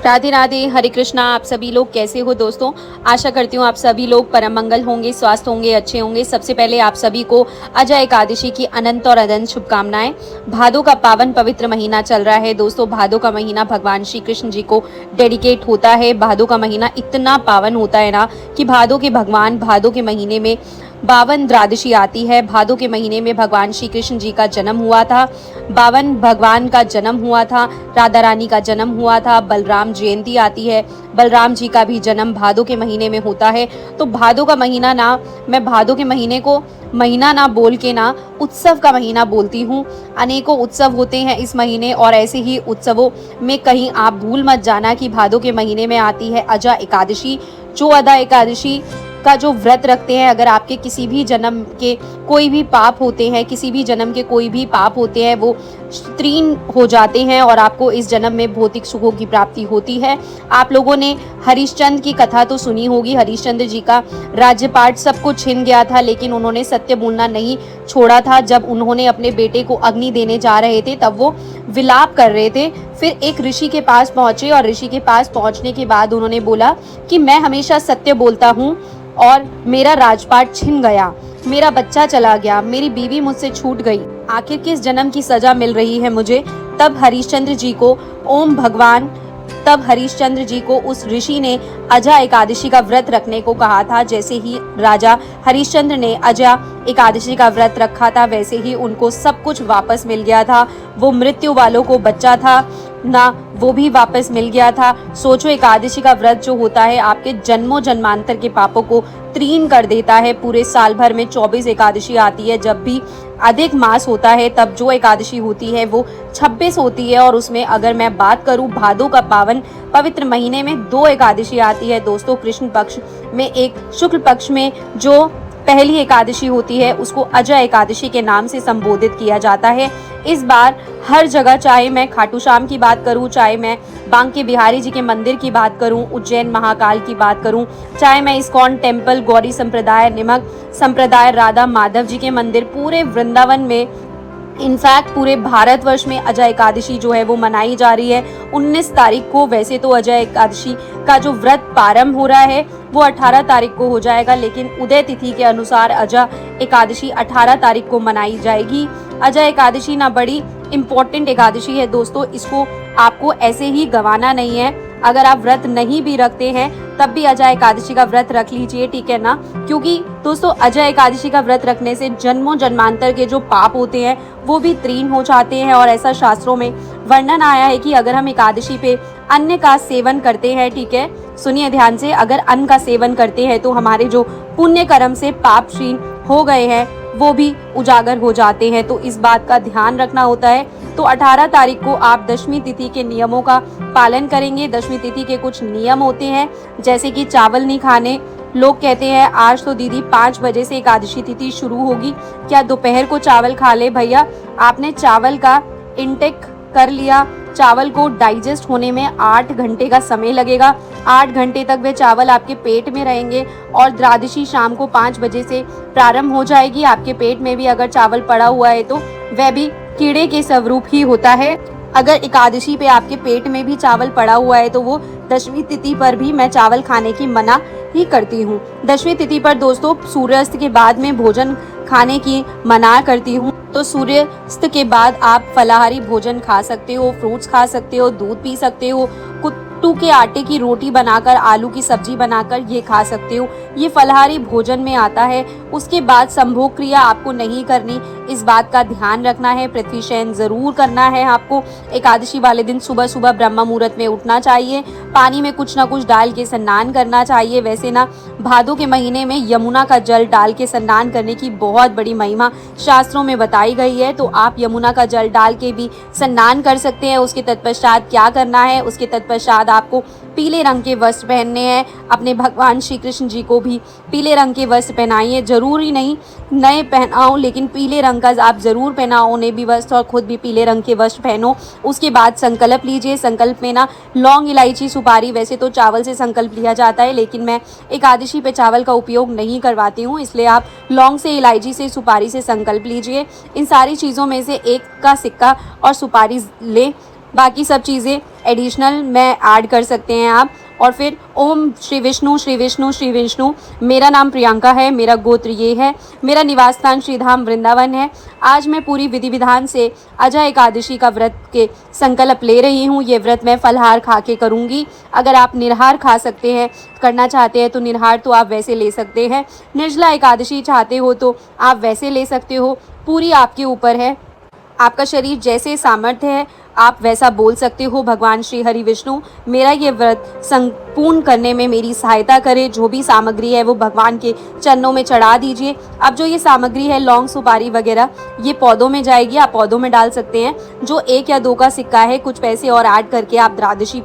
राधे राधे, हरे कृष्णा। आप सभी लोग कैसे हो दोस्तों? आशा करती हूँ आप सभी लोग परम मंगल होंगे, स्वस्थ होंगे, अच्छे होंगे। सबसे पहले आप सभी को अजय एकादशी की अनंत और अनंत शुभकामनाएं। भादों का पावन पवित्र महीना चल रहा है दोस्तों। भादों का महीना भगवान श्री कृष्ण जी को डेडिकेट होता है। भादों का महीना इतना पावन होता है ना कि भादों के भगवान भादों के महीने में 52 द्वादशी आती है। भादों के महीने में भगवान श्री कृष्ण जी का जन्म हुआ था। 52 भगवान का जन्म हुआ था, राधा रानी का जन्म हुआ था, बलराम जयंती आती है, बलराम जी का भी जन्म भादों के महीने में होता है। तो भादों का महीना ना, मैं भादों के महीने को महीना ना बोल के ना उत्सव का महीना बोलती हूँ। अनेकों उत्सव होते हैं इस महीने, और ऐसे ही उत्सवों में कहीं आप भूल मत जाना कि भादों के महीने में आती है अजा एकादशी। जो अदा एकादशी का जो व्रत रखते हैं, अगर आपके किसी भी जन्म के कोई भी पाप होते हैं, किसी भी जन्म के कोई भी पाप होते हैं, वो तीन हो जाते हैं और आपको इस जन्म में भौतिक सुखों की प्राप्ति होती है। आप लोगों ने हरिश्चंद्र की कथा तो सुनी होगी। हरिश्चंद्र जी का राज्यपाट सबको छिन गया था, लेकिन उन्होंने सत्य बोलना नहीं छोड़ा था। जब उन्होंने अपने बेटे को अग्नि देने जा रहे थे, तब वो विलाप कर रहे थे। फिर एक ऋषि के पास पहुंचे, और ऋषि के पास पहुंचने के बाद उन्होंने बोला कि मैं हमेशा सत्य बोलता हूँ और मेरा राजपाट छिन गया, मेरा बच्चा चला गया, मेरी बीवी मुझसे छूट गई, आखिर किस जन्म की सजा मिल रही है मुझे। तब हरिश्चंद्र जी को उस ऋषि ने अजा एकादशी का व्रत रखने को कहा था। जैसे ही राजा हरिश्चंद्र ने अजा एकादशी का व्रत रखा था, वैसे ही उनको सब कुछ वापस मिल गया था। वो मृत्यु वालों को बच्चा था ना, वो भी वापस मिल गया था। सोचो, एकादशी का व्रत जो होता है आपके जन्मों जन्मांतर के पापों को त्रीन कर देता है। पूरे साल भर में 24 एकादशी आती है। जब भी अधिक मास होता है, तब जो एकादशी होती है वो 26 होती है। और उसमें अगर मैं बात करूं, भादों का पावन पवित्र महीने में 2 एकादशी आती है दोस्तों। कृष्ण पक्ष में एक, शुक्ल पक्ष में जो पहली एकादशी होती है उसको अजय एकादशी के नाम से संबोधित किया जाता है। इस बार हर जगह, चाहे मैं खाटू श्याम की बात करूं, चाहे मैं बांके बिहारी जी के मंदिर की बात करूं, उज्जैन महाकाल की बात करूं, चाहे मैं इस्कॉन टेम्पल, गौरी संप्रदाय, निमक संप्रदाय, राधा माधव जी के मंदिर, पूरे वृंदावन में, इनफैक्ट पूरे भारतवर्ष में अजय एकादशी जो है वो मनाई जा रही है 19 तारीख को। वैसे तो अजय एकादशी का जो व्रत प्रारंभ हो रहा है वो 18 तारीख को हो जाएगा, लेकिन उदय तिथि के अनुसार अजय एकादशी 18 तारीख को मनाई जाएगी। अजय एकादशी ना बड़ी इम्पोर्टेंट एकादशी है दोस्तों, इसको आपको ऐसे ही गंवाना नहीं है। अगर आप व्रत नहीं भी रखते हैं तब भी अजय एकादशी का व्रत रख लीजिए, ठीक है ना। क्योंकि दोस्तों अजय एकादशी का व्रत रखने से जन्मों जन्मांतर के जो पाप होते हैं वो भी त्रीन हो जाते हैं। और ऐसा शास्त्रों में वर्णन आया है कि अगर हम एकादशी पे अन्न का सेवन करते हैं, ठीक है, सुनिए ध्यान से, अगर अन्न का सेवन करते हैं तो हमारे जो पुण्य कर्म से पाप क्षीण हो गए हैं वो भी उजागर हो जाते हैं। तो इस बात का ध्यान रखना होता है। तो 18 तारीख को आप दशमी तिथि के नियमों का पालन करेंगे। दशमी तिथि के कुछ नियम होते हैं, जैसे कि चावल नहीं खाने। लोग कहते हैं आज तो दीदी 5 बजे से एकादशी तिथि शुरू होगी, क्या दोपहर को चावल खा ले? भैया, आपने चावल का इंटेक कर लिया, चावल को डाइजेस्ट होने में 8 घंटे का समय लगेगा। 8 घंटे तक वे चावल आपके पेट में रहेंगे, और द्वादशी शाम को 5 बजे से प्रारंभ हो जाएगी। आपके पेट में भी अगर चावल पड़ा हुआ है तो वह भी कीड़े के स्वरूप ही होता है। अगर एकादशी पे आपके पेट में भी चावल पड़ा हुआ है तो वो दशमी तिथि पर भी मैं चावल खाने की मना ही करती हूँ। दशमी तिथि पर दोस्तों सूर्यास्त के बाद में भोजन खाने की मना करती हूँ। तो सूर्यास्त के बाद आप फलाहारी भोजन खा सकते हो, फ्रूट्स खा सकते हो, दूध पी सकते हो, कुट्टू के आटे की रोटी बनाकर, आलू की सब्जी बनाकर ये खा सकते हो। ये फलाहारी भोजन में आता है। उसके बाद संभोग क्रिया आपको नहीं करनी, इस बात का ध्यान रखना है। पृथ्वी शयन जरूर करना है आपको। एकादशी वाले दिन सुबह सुबह ब्रह्म मुहूर्त में उठना चाहिए। पानी में कुछ ना कुछ डाल के स्नान करना चाहिए। वैसे ना भादों के महीने में यमुना का जल डाल के स्नान करने की बहुत बड़ी महिमा शास्त्रों में बताई गई है। तो आप यमुना का जल डाल के भी स्नान कर सकते हैं। उसके तत्पश्चात क्या करना है, उसके तत्पश्चात आपको पीले रंग के वस्त्र पहनने हैं। अपने भगवान श्री कृष्ण जी को भी पीले रंग के वस्त्र पहनाइए। जरूरी नहीं नए पहनाओ, लेकिन पीले रंग का आप जरूर पहनाओ उन्हें भी वस्त्र, और खुद भी पीले रंग के वस्त्र पहनो। उसके बाद संकल्प लीजिए। संकल्प में ना लौंग, इलायची, सुपारी, वैसे तो चावल से संकल्प लिया जाता है, लेकिन मैं एकादशी पे चावल का उपयोग नहीं करवाती हूँ, इसलिए आप लौंग से, इलायची से, सुपारी से संकल्प लीजिए। इन सारी चीज़ों में से एक का सिक्का और सुपारी लें। बाकी सब चीज़ें एडिशनल में ऐड कर सकते हैं आप। और फिर ओम श्री विष्णु श्री विष्णु श्री विष्णु। मेरा नाम प्रियंका है, मेरा गोत्र ये है, मेरा निवास स्थान श्रीधाम वृंदावन है। आज मैं पूरी विधि विधान से अजय एकादशी का व्रत के संकल्प ले रही हूँ। ये व्रत मैं फलहार खा के करूँगी। अगर आप निराहार खा सकते हैं, करना चाहते हैं तो निराहार तो आप वैसे ले सकते हैं, निर्जला एकादशी चाहते हो तो आप वैसे ले सकते हो। पूरी आपके ऊपर है, आपका शरीर जैसे सामर्थ्य है आप वैसा बोल सकते हो। भगवान श्री हरि विष्णु मेरा ये व्रत संपूर्ण करने में मेरी सहायता करे। जो भी सामग्री है वो भगवान के चरणों में चढ़ा दीजिए। अब जो ये सामग्री है लौंग सुपारी वगैरह ये पौधों में जाएगी, आप पौधों में डाल सकते हैं। जो 1 या 2 का सिक्का है, कुछ पैसे और ऐड करके आप द्वादशी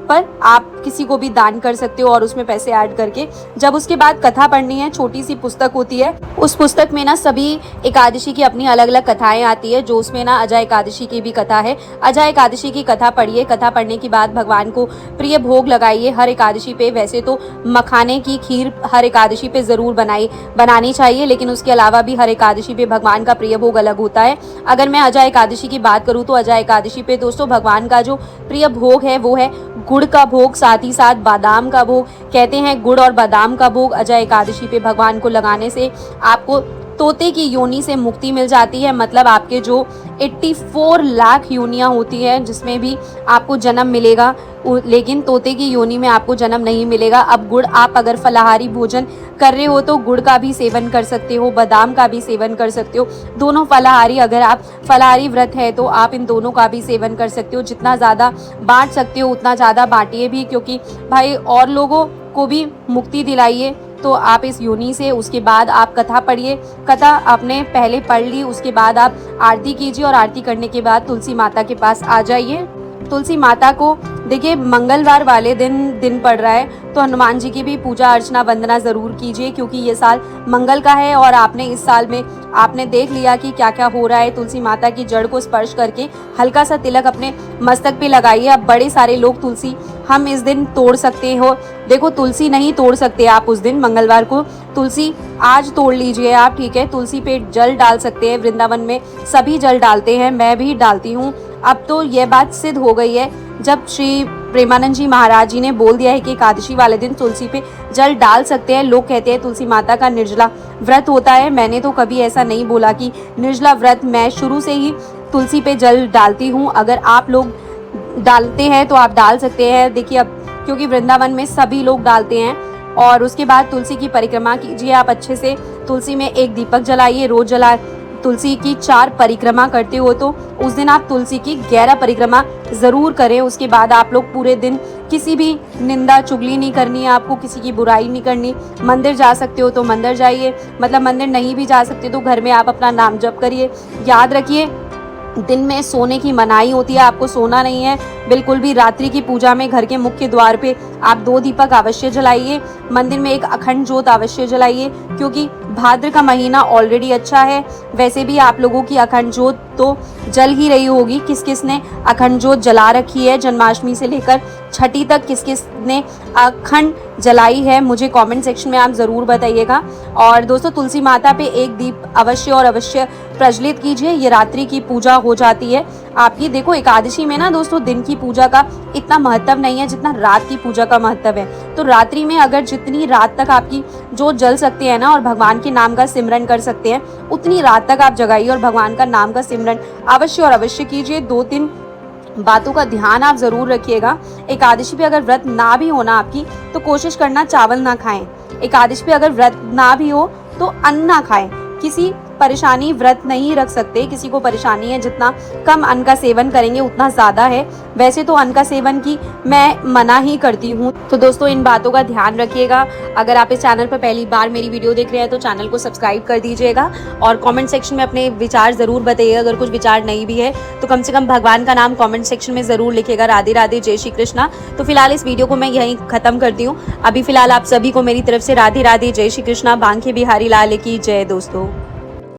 पर आप किसी को भी दान कर सकते हो और उसमें पैसे ऐड करके। जब उसके बाद कथा पढ़नी है, छोटी सी पुस्तक होती है, उस पुस्तक में ना सभी एकादशी की अपनी अलग अलग कथाएं आती है। जो उसमें ना अजय एकादशी की भी कथा है। अजय एकादशी की कथा पढ़िए। कथा पढ़ने के बाद भगवान को प्रिय भोग लगाइए। हर एकादशी पे वैसे तो मखाने की खीर हर एकादशी पे ज़रूर बनानी चाहिए, लेकिन उसके अलावा भी हर एकादशी पे भगवान का प्रिय भोग अलग होता है। अगर मैं अजय एकादशी की बात करूँ तो अजय एकादशी पे दोस्तों भगवान का जो प्रिय भोग है वो है गुड़ का भोग, साथ ही साथ बादाम का भोग। कहते हैं गुड़ और बादाम का भोग अजय एकादशी पे भगवान को लगाने से आपको तोते की योनि से मुक्ति मिल जाती है। मतलब आपके जो 84 लाख योनियाँ होती हैं जिसमें भी आपको जन्म मिलेगा, लेकिन तोते की योनि में आपको जन्म नहीं मिलेगा। अब गुड़ आप अगर फलाहारी भोजन कर रहे हो तो गुड़ का भी सेवन कर सकते हो, बादाम का भी सेवन कर सकते हो। दोनों फलाहारी, अगर आप फलाहारी व्रत है तो आप इन दोनों का भी सेवन कर सकते हो। जितना ज़्यादा बांट सकते हो उतना ज़्यादा बांटिए भी, क्योंकि भाई और लोगों को भी मुक्ति दिलाइए। तो आप इस योनि से, उसके बाद आप कथा पढ़िए। कथा आपने पहले पढ़ ली, उसके बाद आप आरती कीजिए और आरती करने के बाद तुलसी माता के पास आ जाइए। तुलसी माता को देखिए मंगलवार वाले दिन पड़ रहा है तो हनुमान जी की भी पूजा अर्चना वंदना ज़रूर कीजिए, क्योंकि ये साल मंगल का है और आपने इस साल में आपने देख लिया कि क्या क्या हो रहा है। तुलसी माता की जड़ को स्पर्श करके हल्का सा तिलक अपने मस्तक पे लगाइए। अब बड़े सारे लोग तुलसी हम इस दिन तोड़ सकते हो, देखो तुलसी नहीं तोड़ सकते आप उस दिन मंगलवार को, तुलसी आज तोड़ लीजिए आप, ठीक है। तुलसी पे जल डाल सकते हैं, वृंदावन में सभी जल डालते हैं, मैं भी डालती हूँ। अब तो यह बात सिद्ध हो गई है, जब श्री प्रेमानंद जी महाराज जी ने बोल दिया है कि एकादशी वाले दिन तुलसी पे जल डाल सकते हैं। लोग कहते हैं तुलसी माता का निर्जला व्रत होता है, मैंने तो कभी ऐसा नहीं बोला कि निर्जला व्रत, मैं शुरू से ही तुलसी पे जल डालती हूँ। अगर आप लोग डालते हैं तो आप डाल सकते हैं। देखिए अब क्योंकि वृंदावन में सभी लोग डालते हैं। और उसके बाद तुलसी की परिक्रमा कीजिए आप अच्छे से। तुलसी में 1 दीपक जलाइए, रोज जला। तुलसी की 4 परिक्रमा करते हो तो उस दिन आप तुलसी की 11 परिक्रमा ज़रूर करें। उसके बाद आप लोग पूरे दिन किसी भी निंदा चुगली नहीं करनी है, आपको किसी की बुराई नहीं करनी। मंदिर जा सकते हो तो मंदिर जाइए, मतलब मंदिर नहीं भी जा सकते तो घर में आप अपना नाम जप करिए। याद रखिए दिन में सोने की मनाही होती है, आपको सोना नहीं है बिल्कुल भी। रात्रि की पूजा में घर के मुख्य द्वार पे आप 2 दीपक अवश्य जलाइए। मंदिर में एक अखंड ज्योत अवश्य जलाइए, क्योंकि भाद्र का महीना ऑलरेडी अच्छा है। वैसे भी आप लोगों की अखंड ज्योत तो जल ही रही होगी। किस किस ने अखंड ज्योत जला रखी है जन्माष्टमी से लेकर छठी तक, किस किस ने अखंड जलाई है, मुझे कमेंट सेक्शन में आप ज़रूर बताइएगा। और दोस्तों तुलसी माता पे 1 दीप अवश्य और अवश्य प्रज्वलित कीजिए। ये रात्रि की पूजा हो जाती है आपकी। देखो एकादशी में ना दोस्तों दिन की पूजा का इतना महत्व नहीं है जितना रात की पूजा का महत्व है। तो रात्रि में अगर जितनी रात तक आपकी जो जल सकते हैं ना और भगवान के नाम का सिमरन कर सकते हैं, उतनी रात तक आप जगाइए और भगवान का नाम का सिमरन अवश्य और अवश्य कीजिए। 2-3 बातों का ध्यान आप ज़रूर रखिएगा। एकादशी पे अगर व्रत ना भी हो ना आपकी तो कोशिश करना चावल ना खाएं। एकादशी पे अगर व्रत ना भी हो तो अन्न ना खाएं। किसी परेशानी व्रत नहीं रख सकते, किसी को परेशानी है जितना कम अन्न का सेवन करेंगे उतना ज़्यादा है। वैसे तो अन्न का सेवन की मैं मना ही करती हूँ। तो दोस्तों इन बातों का ध्यान रखिएगा। अगर आप इस चैनल पर पहली बार मेरी वीडियो देख रहे हैं तो चैनल को सब्सक्राइब कर दीजिएगा और कमेंट सेक्शन में अपने विचार ज़रूर बताइएगा। अगर कुछ विचार नहीं भी है तो कम से कम भगवान का नाम कमेंट सेक्शन में ज़रूर लिखिएगा, राधे राधे जय श्री कृष्णा। तो फिलहाल इस वीडियो को मैं यहीं ख़त्म करती हूँ। अभी फिलहाल आप सभी को मेरी तरफ से राधे राधे जय श्री कृष्णा। बांके बिहारी लाल की जय दोस्तों।